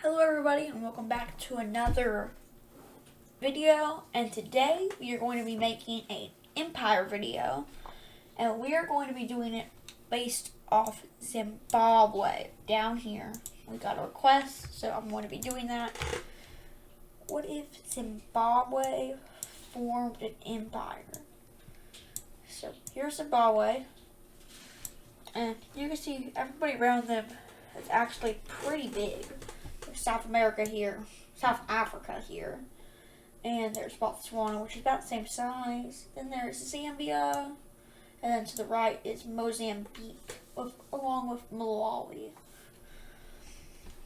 Hello everybody and welcome back to another video, and today we are going to be making an empire video, and we are going to be doing it based off Zimbabwe. Down here we got a request, so I'm going to be doing that. What if Zimbabwe formed an empire? So here's Zimbabwe, and you can see everybody around them is actually pretty big. South America here, South Africa here, and there's Botswana, which is about the same size. Then there's Zambia, and then to the right is Mozambique, along with Malawi.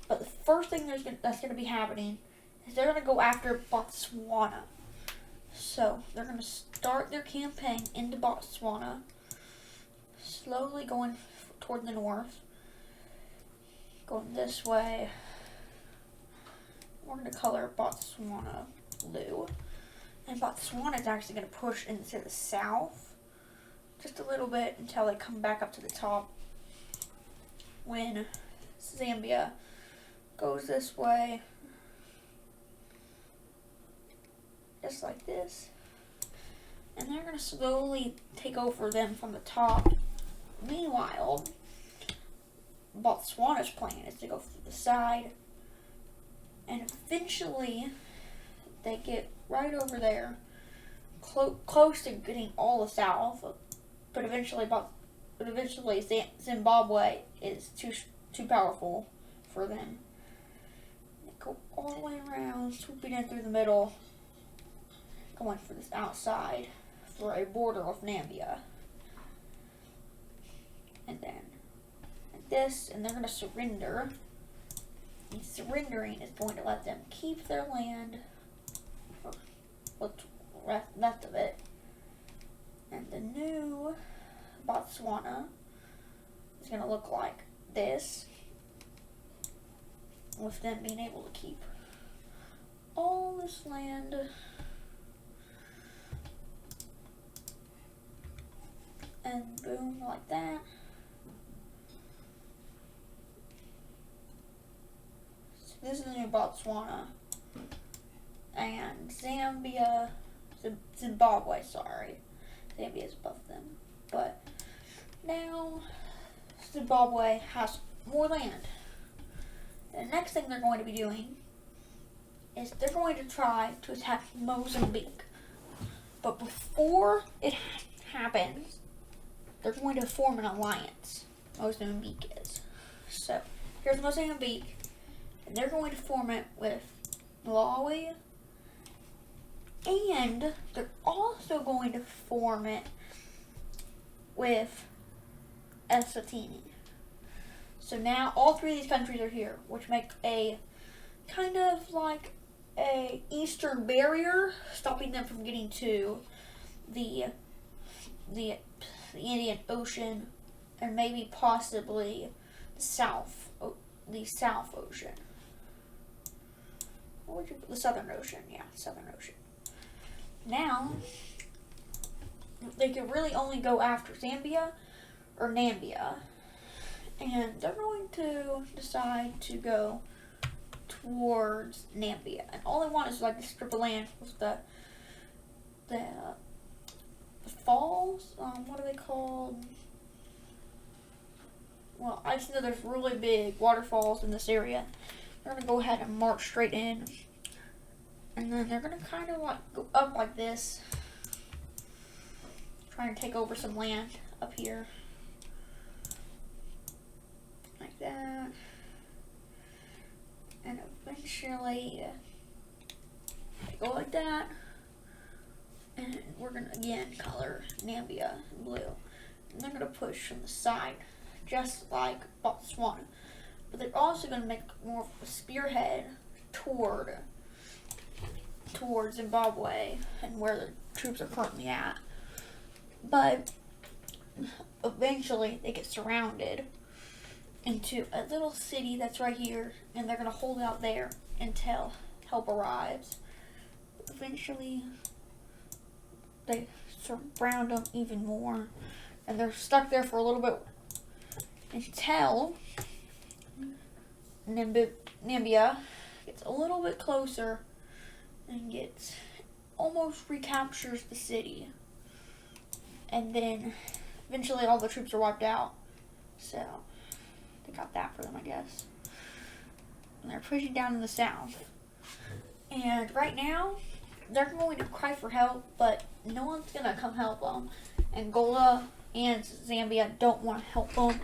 But the first thing that's going to be happening is they're going to go after Botswana. So they're going to start their campaign into Botswana, slowly going toward the north, going this way. We're going to color Botswana blue. And Botswana is actually going to push into the south just a little bit until they come back up to the top. When Zambia goes this way, just like this. And they're going to slowly take over them from the top. Meanwhile, Botswana's plan is to go through the side. And eventually, they get right over there, close to getting all the south. But eventually, Zimbabwe is too powerful for them. They go all the way around, swooping in through the middle, going for this outside for a border of Namibia. And then like this, and they're going to surrender. And surrendering is going to let them keep their land, or what's left of it. And the new Botswana is going to look like this, with them being able to keep all this land. And boom, like that. This is the new Botswana, and Zimbabwe, sorry. Zambia is above them. But now Zimbabwe has more land. The next thing they're going to be doing is they're going to try to attack Mozambique. But before it happens, they're going to form an alliance. Mozambique is. So here's Mozambique. And they're going to form it with Malawi, and they're also going to form it with Eswatini. So now all three of these countries are here, which make a kind of like a eastern barrier, stopping them from getting to the Indian Ocean, and maybe possibly the South Ocean. The Southern Ocean, yeah, Southern Ocean. Now, they can really only go after Zambia or Namibia, and they're going to decide to go towards Namibia. And all they want is like this strip of land with the falls. What are they called? Well, I just know there's really big waterfalls in this area. They're going to go ahead and march straight in. And then they're going to kind of like go up like this. Trying to take over some land up here. Like that. And eventually they go like that. And we're going to again color Namibia in blue. And they're going to push from the side, just like Botswana. But they're also going to make more of a spearhead toward Zimbabwe and where the troops are currently at. But eventually they get surrounded into a little city that's right here, and they're going to hold out there until help arrives. But eventually they surround them even more, and they're stuck there for a little bit until Namibia gets a little bit closer and gets almost recaptures the city. And then eventually all the troops are wiped out. So they got that for them, I guess. And they're pushing down in the south. And right now, they're going to cry for help, but no one's going to come help them. Angola and Zambia don't want to help them.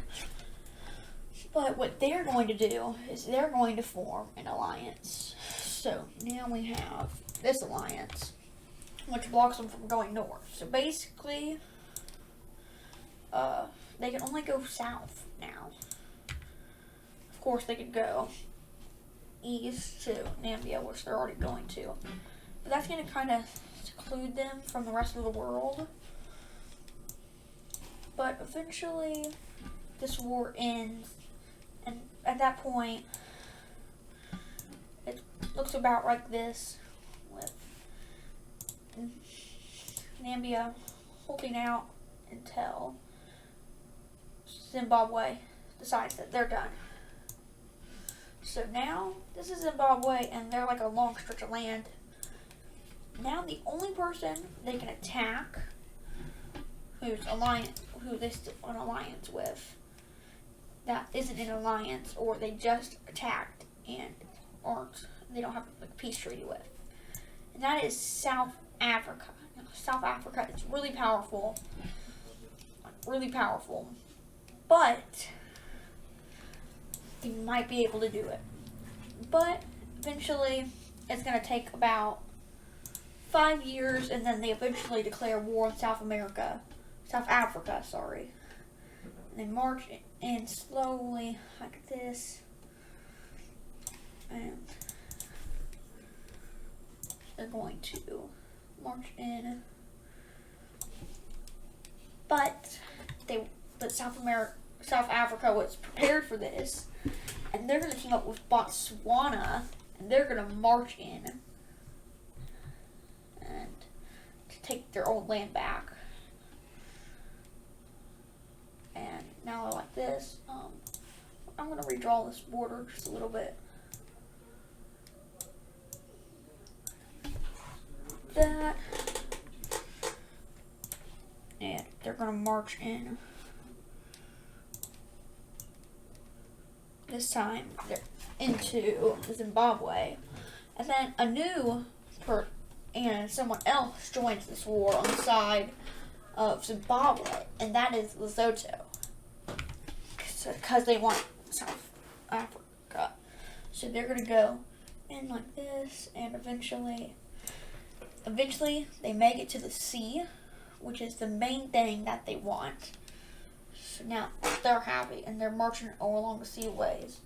But what they're going to do is they're going to form an alliance. So now we have this alliance, which blocks them from going north. So basically, they can only go south now. Of course, they could go east to Namibia, which they're already going to. But that's going to kind of seclude them from the rest of the world. But eventually, this war ends. And at that point, it looks about like this, with Namibia holding out until Zimbabwe decides that they're done. So now, this is Zimbabwe, and they're like a long stretch of land. Now the only person they can attack, who they still an alliance with, that isn't an alliance, or they just attacked and they don't have a peace treaty with, and that is South Africa. Now, South Africa is really powerful, but they might be able to do it. But eventually, it's going to take about 5 years, and then they eventually declare war on South Africa, sorry. And they march in slowly like this, and they're going to march in. But South Africa was prepared for this, and they're going to team up with Botswana, and they're going to march in and to take their old land back. And now like this, I'm going to redraw this border just a little bit. That, and they're going to march in. This time, they're into Zimbabwe. And then someone else joins this war on the side of Zimbabwe, and that is Lesotho, because they want South Africa. So they're going to go in like this, and eventually they make it to the sea, which is the main thing that they want. So now they're happy, and they're marching all along the seaways.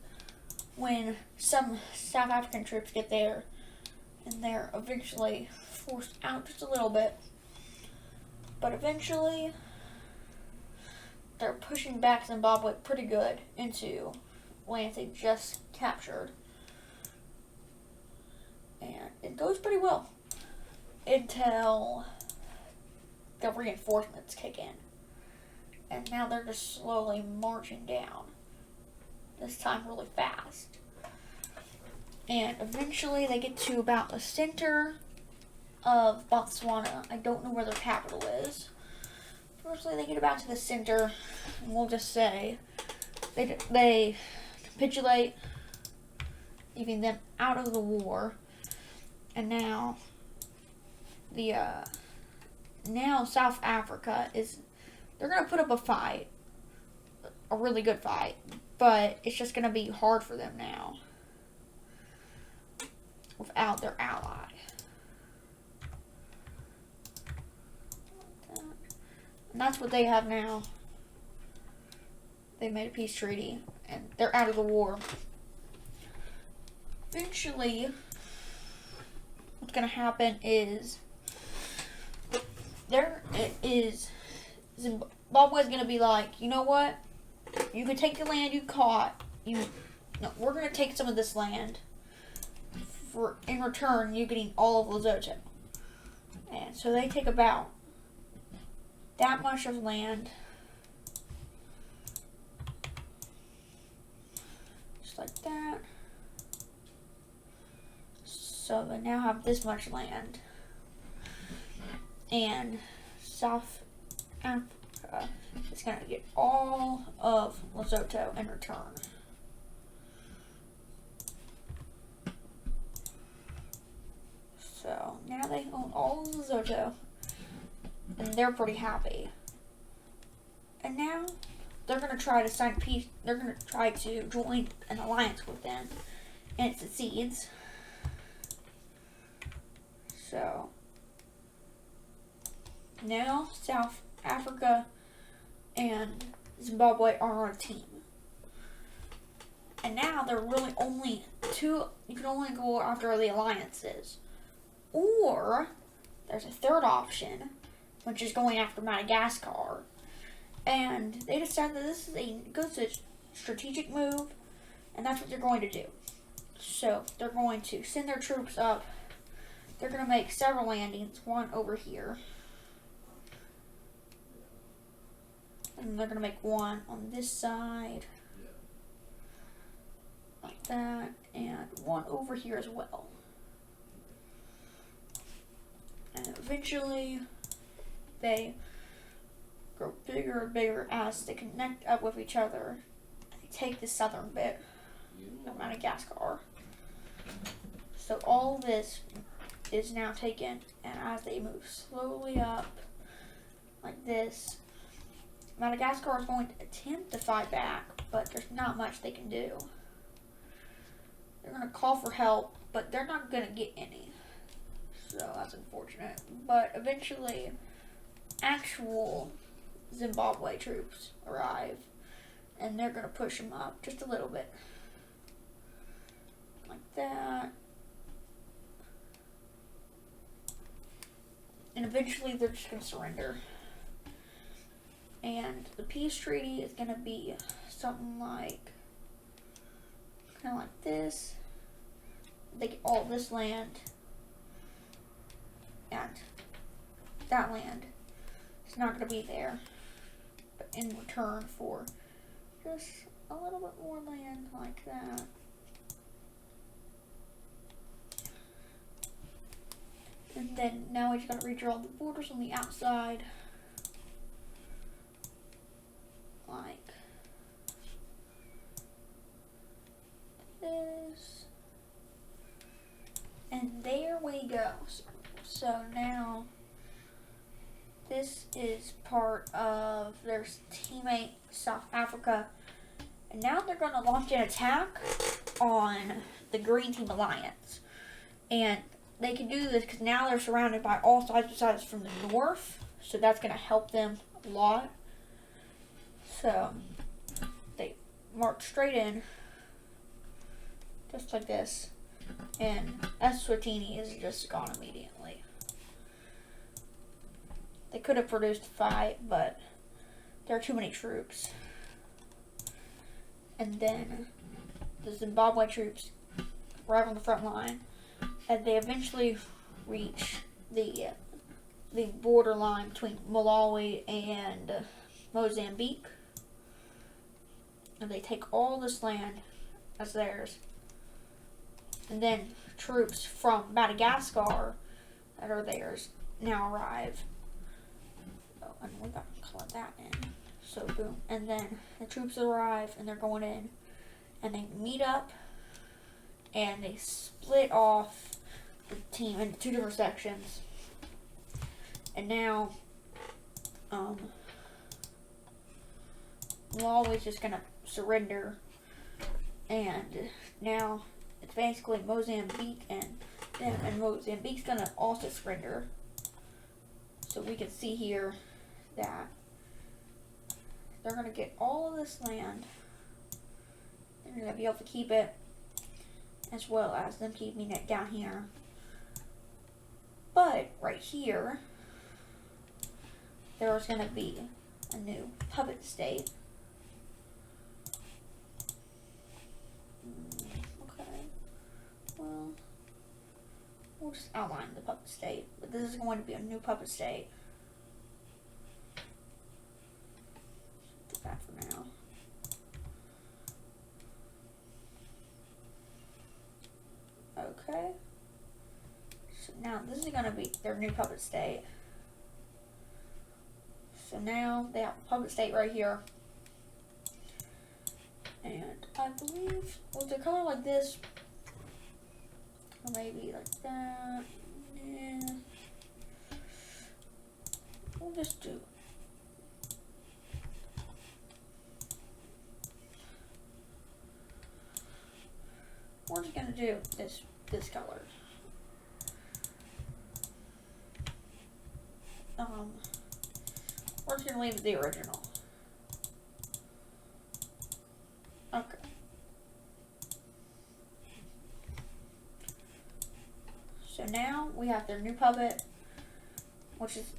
When some South African troops get there, and they're eventually forced out just a little bit, but eventually they're pushing back Zimbabwe pretty good into lands they just captured, and it goes pretty well until the reinforcements kick in. And now they're just slowly marching down. This time really fast. And eventually they get to about the center of Botswana. I don't know where their capital is. Firstly, they get about to the center, and we'll just say they capitulate, leaving them out of the war. And now South Africa they're going to put up a fight, a really good fight, but it's just going to be hard for them now without their ally. And that's what they have now. They made a peace treaty, and they're out of the war. Eventually, what's going to happen is Zimbabwe is going to be like, you know what? You can take the land you caught. We're going to take some of this land. In return, you're getting all of Lesotho. And so they take about that much of land. Just like like that. So they now have this much land. And South Africa is going to get all of Lesotho in return. So now they own all of Lesotho, and they're pretty happy. And now they're going to try to sign peace. They're going to try to join an alliance with them, and it succeeds. So now South Africa and Zimbabwe are on a team. And now there are really only two. You can only go after the alliances. Or there's a third option, which is going after Madagascar. And they decided that this is a good strategic move, and that's what they're going to do. So they're going to send their troops up. They're going to make several landings, one over here. And they're going to make one on this side, like that, and one over here as well. And eventually, they grow bigger and bigger as they connect up with each other. They take the southern bit of Madagascar. So all this is now taken, and as they move slowly up, like this, Madagascar is going to attempt to fight back, but there's not much they can do. They're going to call for help, but they're not going to get any. So that's unfortunate. But eventually, actual Zimbabwe troops arrive, and they're going to push them up just a little bit. Like that. And eventually they're just going to surrender. And the peace treaty is going to be something like, kind of like this. They get all this land. And that land is not going to be there, but in return for just a little bit more land like that. And then now we just got to redraw the borders on the outside, like this. And there we go. So now, this is part of their teammate, South Africa. And now they're going to launch an attack on the Green Team Alliance. And they can do this because now they're surrounded by all sides besides from the north. So that's going to help them a lot. So, they march straight in, just like this. And Eswatini is just gone immediately. They could have produced a fight, but there are too many troops. And then the Zimbabwe troops arrive on the front line, and they eventually reach the borderline between Malawi and Mozambique. And they take all this land as theirs. And then troops from Madagascar that are theirs now arrive. Oh, and we got to color that in. So boom. And then the troops arrive and they're going in. And they meet up. And they split off the team into two different sections. And now, Malawi's just going to surrender. And now it's basically Mozambique and them, and Mozambique's gonna also surrender. So we can see here that they're gonna get all of this land. They're gonna be able to keep it, as well as them keeping it down here. But right here, there's gonna be a new puppet state. Well, we'll just outline the puppet state, but this is going to be a new puppet state. Do that for now. So now this is going to be their new puppet state. So now they have a puppet state right here. And I believe, was the color like this? Or maybe like that. Yeah. We'll just do. We're just gonna do this color. We're just gonna leave it the original. Okay. So now we have their new puppet, which is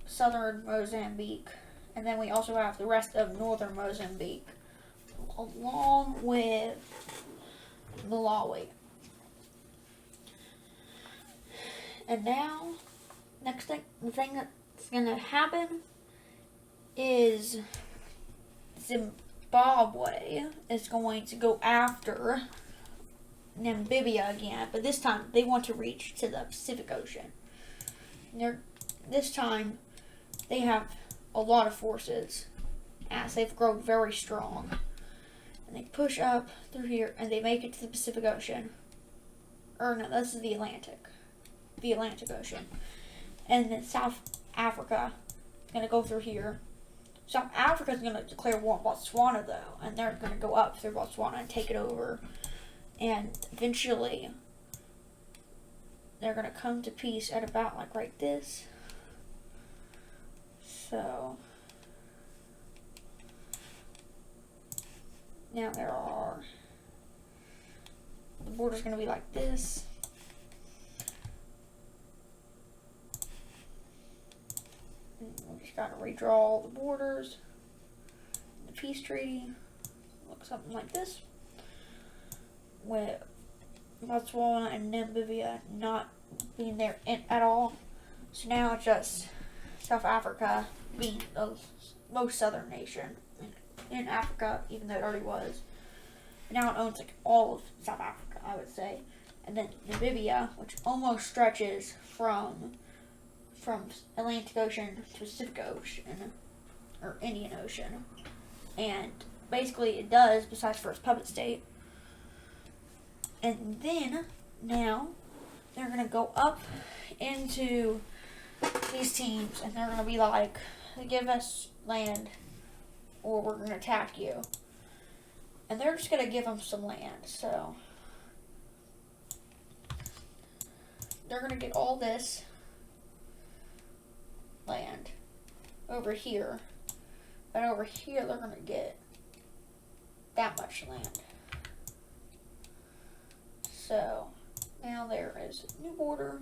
southern Mozambique, and then we also have the rest of northern Mozambique, along with Malawi. And now, the thing that's gonna happen is Zimbabwe is going to go after Namibia again, but this time they want to reach to the Pacific Ocean. This time they have a lot of forces, as they've grown very strong. And they push up through here, and they make it to the Pacific Ocean. Or no, this is the Atlantic. The Atlantic Ocean. And then South Africa is going to go through here. South Africa is going to declare war on Botswana, though. And they're going to go up through Botswana and take it over. And eventually, they're going to come to peace at about like right this. So now the border's going to be like this. And we just got to redraw the borders. The peace treaty looks something like this, with Botswana and Namibia not being there at all. So now it's just South Africa being the most southern nation in Africa, even though it already was. But now it owns like all of South Africa, I would say. And then Namibia, which almost stretches from Atlantic Ocean to Pacific Ocean, or Indian Ocean. And basically it does, besides for its puppet state. And then, now, they're going to go up into these teams, and they're going to be like, give us land, or we're going to attack you. And they're just going to give them some land, so they're going to get all this land over here, and over here they're going to get that much land. So now there is a new border,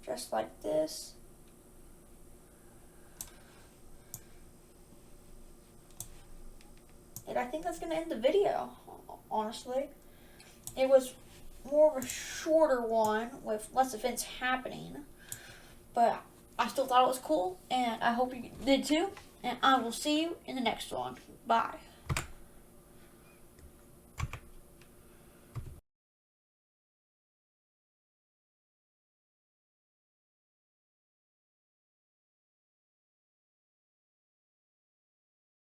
just like this. And I think that's going to end the video, honestly. It was more of a shorter one with less events happening, but I still thought it was cool, and I hope you did too. And I will see you in the next one. Bye.